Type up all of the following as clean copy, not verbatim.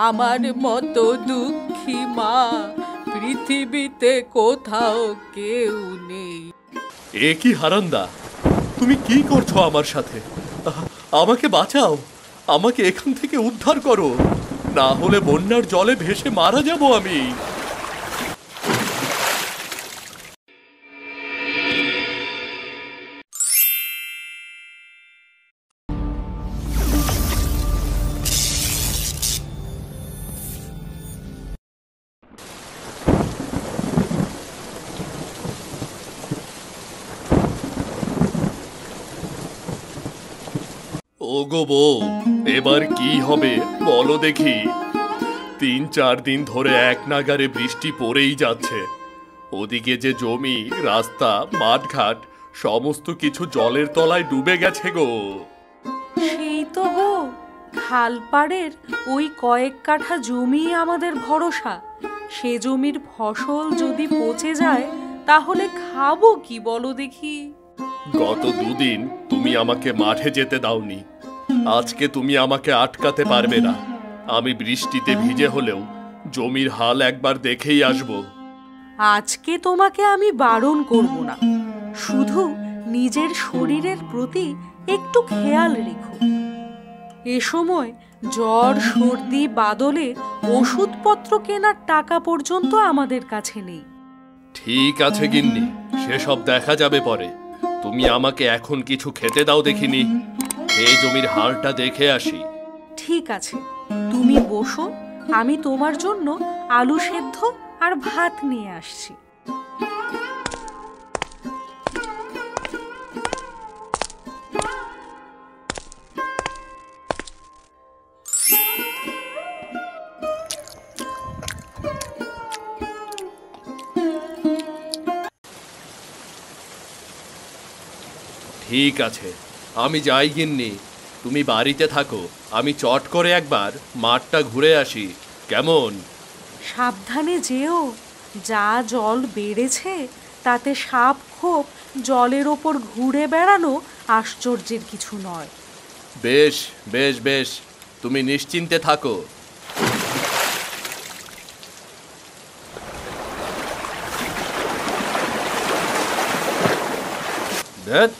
আমার মতো দুঃখী মা পৃথিবীতে কোথাও কেউ নেই। এ কি হারান্দা, তুমি কি করছো আমার সাথে? আমাকে বাঁচাও, আমাকে এখান থেকে উদ্ধার করো, না হলে বন্যার জলে ভেসে মারা যাব আমি। ওগো বউ, এবার কি হবে বলো দেখি? 3-4 দিন ধরে এক নাগারে বৃষ্টি পড়েই যাচ্ছে। ওদিকে যে জমি, রাস্তা, মাঠঘাট সমস্ত কিছু জলের তলায় ডুবে গেছে গো। সেই তো গো, খালপাড়ের ওই কয়েক কাঠা জমি আমাদের ভরসা। সে জমির ফসল যদি পচে যায় তাহলে খাবো কি বলো দেখি? গত 2 দিন তুমি আমাকে মাঠে যেতে দাওনি, আজকে তুমি আমাকে আটকাতে পারবে না। আমি বৃষ্টিতে ভিজে হলেও জমির হাল একবার দেখেই আসব। আজকে তোমাকে আমি বারণ করব না, শুধু নিজের শরীরের প্রতি একটু খেয়াল রেখো। এ সময় জ্বর সর্দি বাদলে ওষুধপত্র কেনার টাকা পর্যন্ত আমাদের কাছে নেই। ঠিক আছে গিন্নি, সেসব দেখা যাবে পরে। তুমি আমাকে এখন কিছু খেতে দাও দেখিনি, এই জমির হালটা দেখে আসি। ঠিক আছে, তুমি বসো, আমি তোমার জন্য আলু সেদ্ধ আর ভাত নিয়ে আসছি। ঠিক আছে, আমি যাই গিন্নি, তুমি বাড়িতে থাকো। আমি চট করে একবার মাঠটা ঘুরে আসি, কেমন? সাবধানে যেও, যা জল বেড়েছে তাতে সাপ খোপ জলের ওপর ঘুরে বেড়ানো আশ্চর্যের কিছু নয়। বেশ বেশ বেশ, তুমি নিশ্চিন্তে থাকো।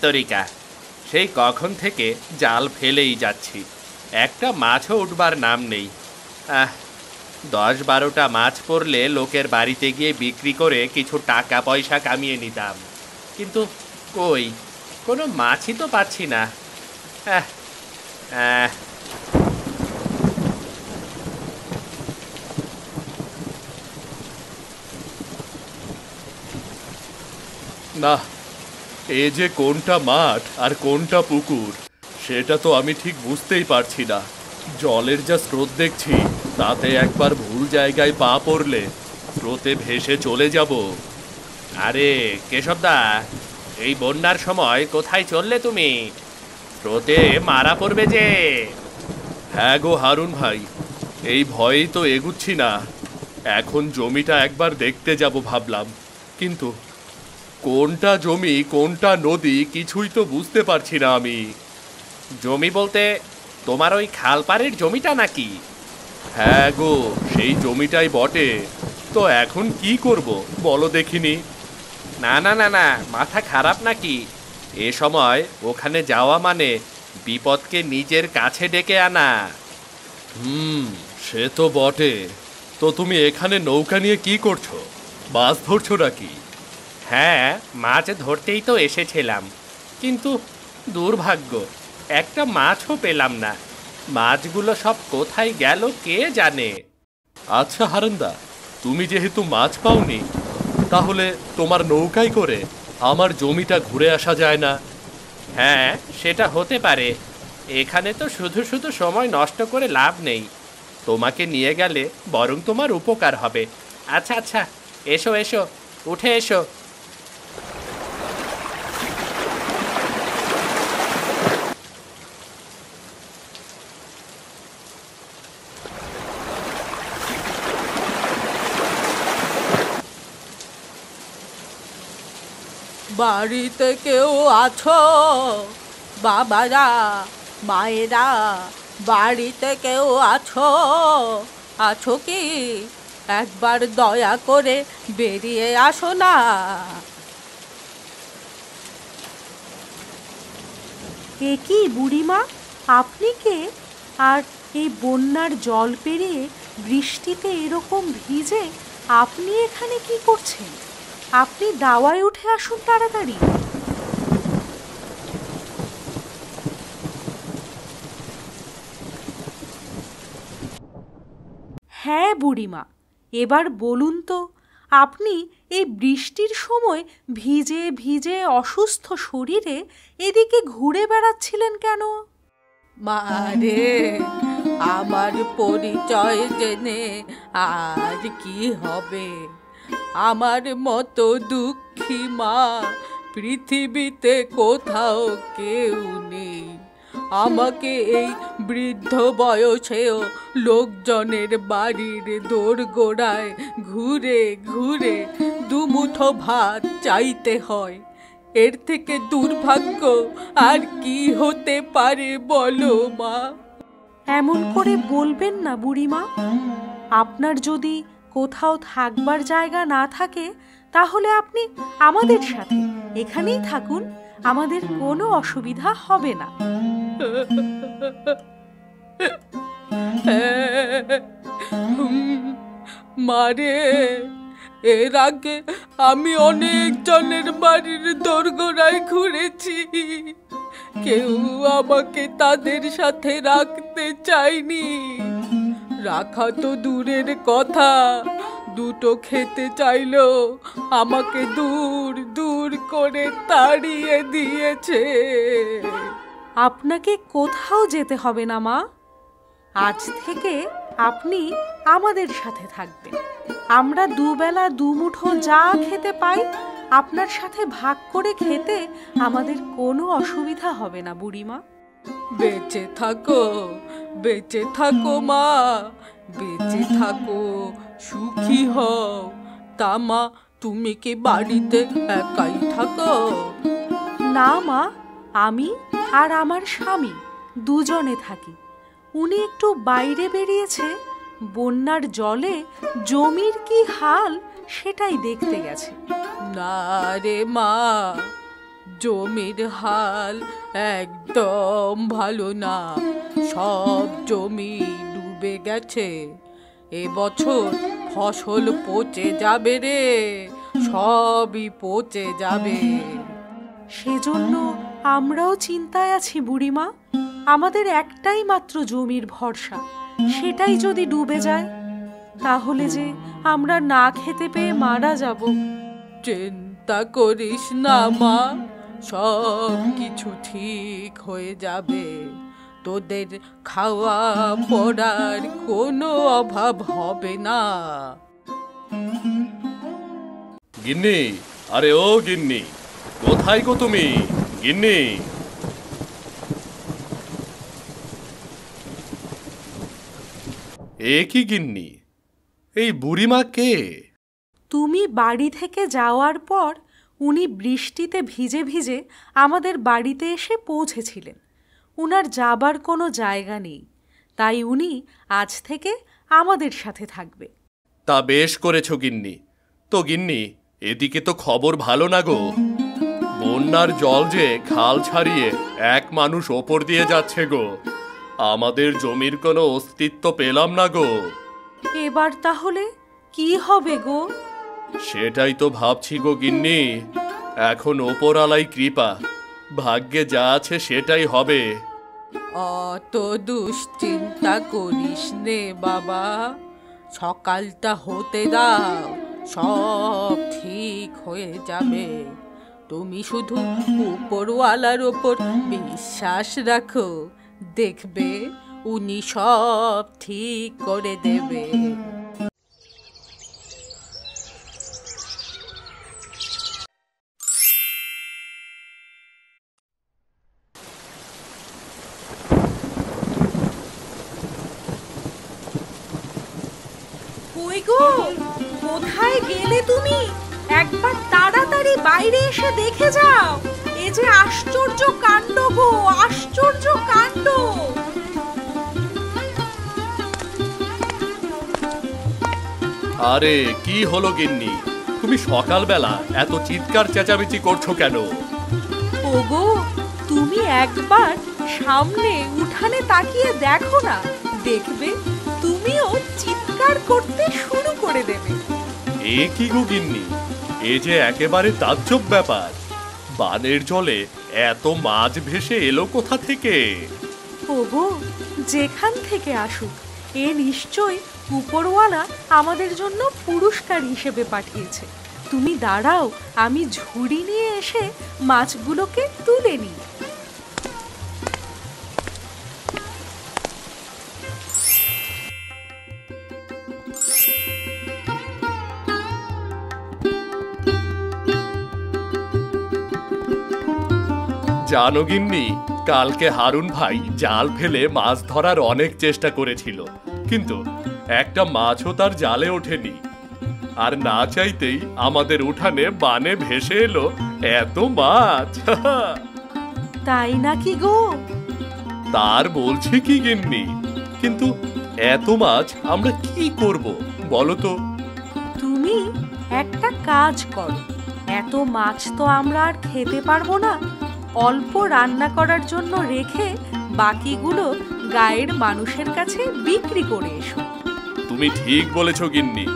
তরিকা, সেই কখন থেকে জাল ফেলেই যাচ্ছি, একটা মাছও উঠবার নাম নেই। 10-12টা মাছ পড়লে লোকের বাড়িতে গিয়ে বিক্রি করে কিছু টাকা পয়সা কামিয়ে নিতাম, কিন্তু কই, কোনো মাছই তো পাচ্ছি না। না, এ যে কোনটা মাঠ আর কোনটা পুকুর সেটা তো আমি ঠিক বুঝতেই পারছি না। জলের যা স্রোত দেখছি, তাতে একবার ভুল জায়গায় পা পড়লে স্রোতে ভেসে চলে যাব। আরে কেশবদা, এই বন্যার সময় কোথায় চললে তুমি? স্রোতে মারা পড়বে যে। হ্যাঁ গো হারুন ভাই, এই ভয়েই তো এগুচ্ছি না। এখন জমিটা একবার দেখতে যাব ভাবলাম, কিন্তু কোনটা জমি কোনটা নদী কিছুই তো বুঝতে পারছি না আমি। জমি বলতে তোমার ওই খালপাড়ের জমিটা নাকি? হ্যাঁ গো, সেই জমিটাই বটে। তো এখন কি করব বলো দেখিনি? না না না না, মাথা খারাপ নাকি? এ সময় ওখানে যাওয়া মানে বিপদকে নিজের কাছে ডেকে আনা। সে তো বটে। তো তুমি এখানে নৌকা নিয়ে কি করছো? মাছ ধরছো নাকি? হ্যাঁ, মাছ ধরতেই তো এসেছিলাম, কিন্তু দুর্ভাগ্য, একটা মাছও পেলাম না। মাছগুলো সব কোথায় গেল কে জানে। আচ্ছা হারান্দা, তুমি যেহেতু মাছ পাওনি, তাহলে তোমার নৌকায় করে আমার জমিটা ঘুরে আসা যায় না? হ্যাঁ, সেটা হতে পারে। এখানে তো শুধু শুধু সময় নষ্ট করে লাভ নেই, তোমাকে নিয়ে গেলে বরং তোমার উপকার হবে। আচ্ছা আচ্ছা, এসো এসো, উঠে এসো। বাড়িতে কেউ আছো? বাবারা, মায়েরা, বাড়িতে কেউ আছো? আছো কি? একবার দয়া করে বেরিয়ে আসো না। এ কি বুড়িমা, আপনি কে? আর এই বন্যার জল পেরিয়ে বৃষ্টিতে এরকম ভিজে আপনি এখানে কি করছেন? আপনি দাওয়ায় উঠে আসুন তাড়াতাড়ি। হ্যাঁ বুড়িমা, এবার বলুন তো, আপনি এই বৃষ্টির সময় ভিজে ভিজে অসুস্থ শরীরে এদিকে ঘুরে বেড়াচ্ছিলেন কেন? মারে, আমার পরিচয় জেনে আর কি হবে? আমার মতো দুঃখী মা পৃথিবীতে কোথাও কেউ নেই। আমাকে এই বৃদ্ধ বয়সেও লোকজনের বাড়ির দোরগোড়ায় ঘুরে ঘুরে দুমুঠো ভাত চাইতে হয়। এর থেকে দুর্ভাগ্য আর কি হতে পারে বলো মা? এমন করে বলবেন না বুড়িমা। আপনার যদি কোথাও থাকবার জায়গা না থাকে তাহলে আপনি আমাদের সাথে এখানেই থাকুন, আমাদের কোনো অসুবিধা হবে না। মারে, এর আগে আমি অনেক জনের বাড়ির দোরগোড়ায় ঘুরেছি, কেউ আমাকে তাদের সাথে রাখতে চায়নি। রাখা তো দূরের কথা, দুটো খেতে চাইলো আমাকে দূর দূর করে তাড়িয়ে দিয়েছে। আপনাকে কোথাও যেতে হবে না মা। আজ থেকে আপনি আমাদের সাথে থাকবেন। আমরা দুবেলা দুমুঠো যা খেতে পাই আপনার সাথে ভাগ করে খেতে আমাদের কোনো অসুবিধা হবে না বুড়িমা। বেঁচে থাকো, বেঁচে থাকো মা, বেঁচে থাকো, সুখী হও। তা মা, তুমি কি বাড়িতে একাই থাকো? না মা, আমি আর আমার স্বামী দুজনে থাকি। উনি একটু বাইরে বেরিয়েছে, বন্যার জলে জমির কি হাল সেটাই দেখতে গেছে। না রে মা, জমির হাল একদম ভালো না। সব জমি ডুবে গেছে। এবছর ফসল পচে যাবে রে, সবই পচে যাবে। সেজন্য আমরাও চিন্তায় আছি বুড়িমা। আমাদের একটাই মাত্র জমির ভরসা, সেটাই যদি ডুবে যায় তাহলে যে আমরা না খেতে পেয়ে মারা যাব। চিন্তা করিস না মা, সব কিছু ঠিক হয়ে যাবে। তোদের খাওয়া পড়ার কোনো অভাব হবে না। গিন্নি, আরে ও গিন্নি, কোথায় গো তুমি? গিন্নি, এ কি গিন্নি, এই বুড়িমা কে? তুমি বাড়ি থেকে যাওয়ার পর উনি বৃষ্টিতে ভিজে ভিজে আমাদের বাড়িতে এসে পৌঁছেছিলেন। উনার যাবার কোনো জায়গা নেই, তাই উনি আজ থেকে আমাদের সাথে থাকবে। তা বেশ করেছো গিন্নি। তো গিন্নি, এদিকে তো খবর ভালো না গো। বন্যার জল যে খাল ছাড়িয়ে এক মানুষ ওপর দিয়ে যাচ্ছে গো। আমাদের জমির কোনো অস্তিত্ব পেলাম না গো। এবার তাহলে কি হবে গো? সেটাই তো ভাবছি গো গিন্নি। এখন ওপরালাই কৃপা, ভাগ্যে যা আছে সেটাই হবে। অত দুশ্চিন্তা করিস নে বাবা, সকালটা হতে দাও, সব ঠিক হয়ে যাবে। তুমি শুধু উপরওয়ালার ওপর বিশ্বাস রাখো, দেখবে উনি সব ঠিক করে দেবে। কই গো, কোথায় গেলে তুমি? একবার তাড়াতাড়ি বাইরে এসে দেখে যাও। এ যে আশ্চর্য কাণ্ড গো, আশ্চর্য কাণ্ড। আরে কি হলো গিন্নি, তুমি সকালবেলা এত চিৎকার চেঁচামেচি করছো কেন? ওগো, তুমি একবার সামনে উঠানে তাকিয়ে দেখো না, দেখবে তুমিও চিৎকার করতে শুরু করে দেবে। এ কি গো গিন্নি, এ যে একেবারে তাজ্জব ব্যাপার। বানের জলে এত মাছ ভেসে এলো কোথা থেকে? ওগো, যেখান থেকে আসুক, এ নিশ্চয় উপরওয়ালা আমাদের জন্য পুরস্কার হিসেবে পাঠিয়েছে। তুমি দাঁড়াও, আমি ঝুড়ি নিয়ে এসে মাছগুলোকে তুলে নিই। জানো গিন্নি, কালকে হারুন ভাই জাল ফেলে মাছ ধরার অনেক চেষ্টা করেছিল, কিন্তু একটা মাছও তার জালে ওঠেনি। আর না চাইতেই আমাদের উঠানে বানে ভেসে এলো এত মাছ। তাই নাকি গো? তার বলছি কি গিন্নি, কিন্তু এত মাছ আমরা কি করব বলো তো? তুমি একটা কাজ করো, এত মাছ তো আমরা আর খেতে পারবো না, অল্প রান্না করার জন্য রেখে বাকিগুলো গায়ের মানুষের কাছে বিক্রি করে এসো। তুমি ঠিক বলেছো গিন্নি,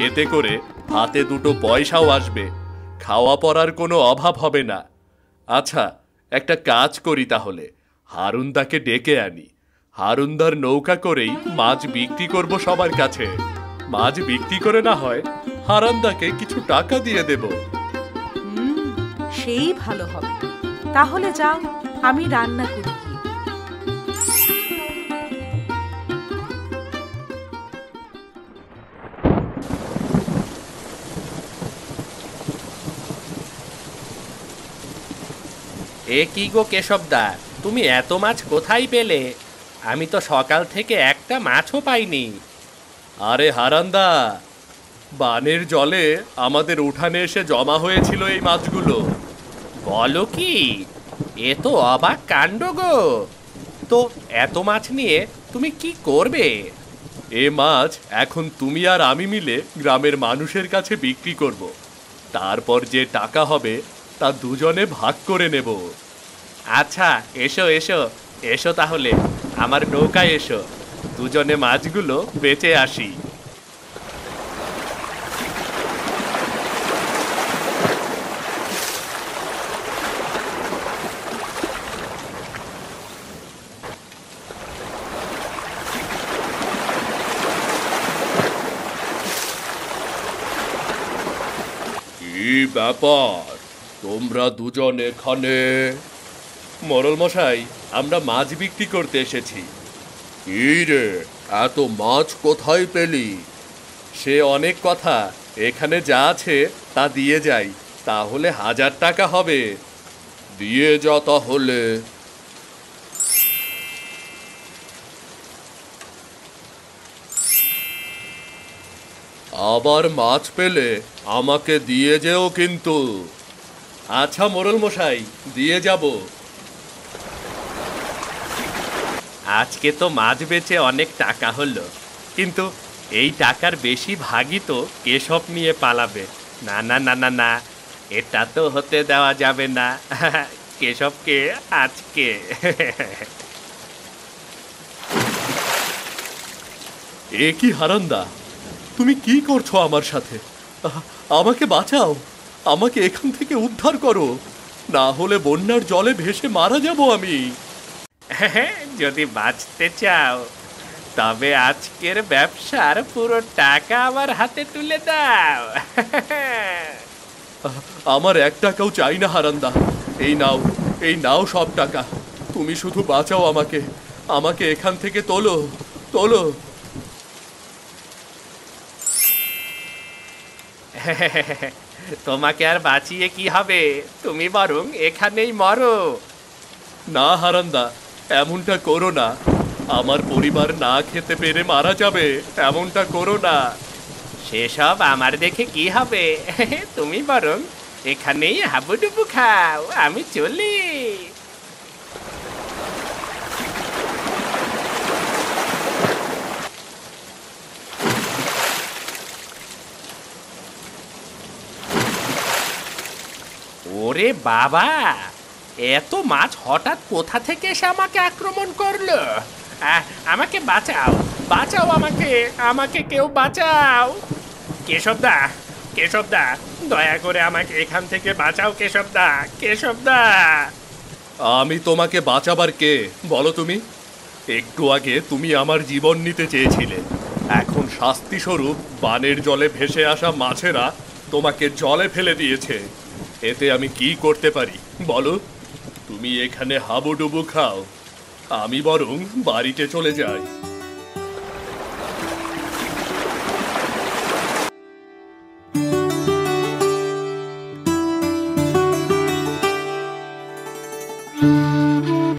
এতে করে হাতে দুটো পয়সাও আসবে, খাওয়া পরার কোনো অভাব হবে না। আচ্ছা, একটা কাজ করি তাহলে, হারুনদাকে ডেকে আনি, হারুনদার নৌকা করেই মাছ বিক্রি করব সবার কাছে। মাছ বিক্রি করে না হয় হারান্দাকে কিছু টাকা দিয়ে দেব। সেই ভালো হবে। তাহলে যাও, আমি রান্না করি। এ কি গো কেশবদা, তুমি এত মাছ কোথায় পেলে? আমি তো সকাল থেকে একটা মাছও পাইনি। আরে হারান্দা, বানের জলে আমাদের উঠানে এসে জমা হয়েছিল এই মাছগুলো। বলো কি? এ তো অবাক কাণ্ড গো। তো এত মাছ নিয়ে তুমি কি করবে? এ মাছ এখন তুমি আর আমি মিলে গ্রামের মানুষের কাছে বিক্রি করব, তারপর যে টাকা হবে তা দুজনে ভাগ করে নেব। আচ্ছা, এসো এসো এসো, তাহলে আমার নৌকায় এসো, দুজনে মাছগুলো বেচে আসি। কি ব্যাপার, তোমরা দুজন এখানে? মোড়ল মশাই, আমরা মাছ বিক্রি করতে এসেছি। কি রে, এত মাছ কোথায় পেলি? সে অনেক কথা, এখানে যা আছে তা দিয়ে যাই, তাহলে 1000 টাকা হবে। দিয়ে যা তাহলে। আবার মাছ পেলে আমাকে দিয়ে যেও কিন্তু। আচ্ছা মোড়ল মশাই, দিয়ে যাব। আজকে তো মাছ বেচে অনেক টাকা হলো, কিন্তু এই টাকার বেশি ভাগই তো কেশব নিয়ে পালাবে। না না না না না, এটা তো হতে দেওয়া যাবে না। কেশবকে আজকে। এ কি হারান্দা, তুমি কি করছো আমার সাথে? আমাকে বাঁচাও, আমাকে এখান থেকে উদ্ধার করো, না হলে বন্যার জলে ভেসে মারা যাব আমি। যদি বাঁচতে চাও তবে আজকের ব্যবসার পুরো টাকা আমার হাতে তুলে দাও। আমার 1 টাকাও চাই না হারান্দা, এই নাও, এই নাও সব টাকা। তুমি শুধু বাঁচাও আমাকে, আমাকে এখান থেকে তোলো, তোলো। তোমাকে আর বাঁচিয়ে কি হবে, তুমি বরং এখানেই মরো। না হারান্দা, এমনটা করো না, আমার পরিবার না খেতে পেরে মারা যাবে, এমনটা করো না। সেসব আমার দেখে কি হবে, তুমি বরং এখানেই হাবুডুবু খাও, আমি চলি। বাবা, এত মাছ হঠাৎ কোথা থেকে এসে আমাকে আক্রমণ করলো? আমাকে বাঁচাও, বাঁচাও আমাকে, আমাকে কেউ বাঁচাও। কেশবদা, কেশবদা, দয়া করে আমাকে এখান থেকে বাঁচাও কেশবদা, কেশবদা। আমি তোমাকে বাঁচাবার কে বলো তুমি? একটু আগে তুমি আমার জীবন নিতে চেয়েছিলে, এখন শাস্তি স্বরূপ বানের জলে ভেসে আসা মাছেরা তোমাকে জলে ফেলে দিয়েছে। এতে আমি কি করতে পারি বলো? তুমি এখানে হাবুডুবু খাও, আমি বরং বাড়িতে চলে যাই।